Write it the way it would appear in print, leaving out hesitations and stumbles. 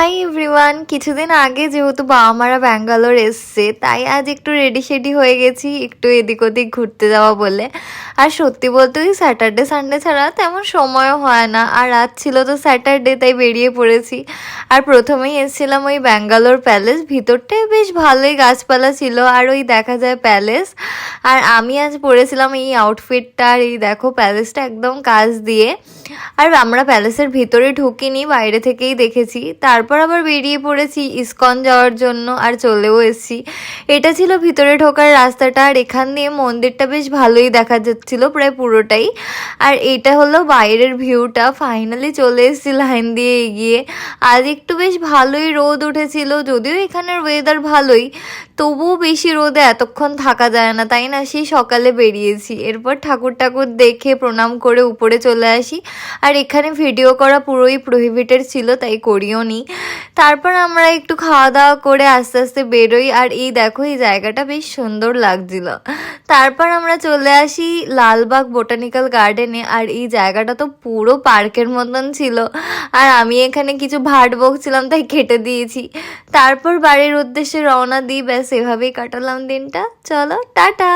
Hi everyone, কিছুদিন আগে যেহেতু বাবা মারা ব্যাঙ্গালোর এসছে, তাই আজ একটু রেডি শেডি হয়ে গেছি একটু এদিক ওদিক ঘুরতে যাওয়া বলে। আর সত্যি বলতে ওই স্যাটারডে সানডে ছাড়া তেমন সময়ও হয় না, আর আজ ছিল তো স্যাটারডে, তাই বেরিয়ে পড়েছি। আর প্রথমেই এসেছিলাম ওই ব্যাঙ্গালোর প্যালেস, ভিতরটাই বেশ ভালোই গাছপালা ছিল আর ওই দেখা যায় প্যালেস। আর আমি আজ পরেছিলাম এই আউটফিটটা, আর এই দেখো প্যালেসটা একদম কাছ দিয়ে। আর আমরা প্যালেসের ভিতরে ঢুকিনি, বাইরে থেকেই দেখেছি। তারপর আবার বেরিয়ে পড়েছি ইসকন যাওয়ার জন্য, আর চলেও এসেছি। এটা ছিল ভিতরে ঢোকার রাস্তাটা, আর এখান দিয়ে মন্দিরটা বেশ ভালোই দেখা যাচ্ছিল প্রায় পুরোটাই। আর এটা হলো বাইরের ভিউটা। ফাইনালি চলে এসেছি লাইন দিয়ে এগিয়ে। আজ একটু বেশ ভালোই রোদ উঠেছিল, যদিও এখানের ওয়েদার ভালোই, তবুও বেশি রোদে এতক্ষণ থাকা যায় না, তাই না? সেই সকালে বেরিয়েছি, এরপর ঠাকুর ঠাকুর দেখে প্রণাম করে উপরে চলে আসি। আর এখানে ভিডিও করা পুরোই প্রহিবিটেড ছিল, তাই করিও নি। তারপর আমরা একটু খাওয়া দাওয়া করে আস্তে আস্তে বেরোই। আর এই দেখো এই জায়গাটা বেশ সুন্দর লাগছিল। তারপর আমরা চলে আসি লালবাগ বোটানিক্যাল গার্ডেনে। আর এই জায়গাটা তো পুরো পার্কের মতন ছিল, আর আমি এখানে কিছু ভাট বকছিলাম তাই কেটে দিয়েছি। তারপর বাড়ির উদ্দেশ্যে রওনা দিই। ব্যাস এভাবেই কাটালাম দিনটা। চলো টাটা।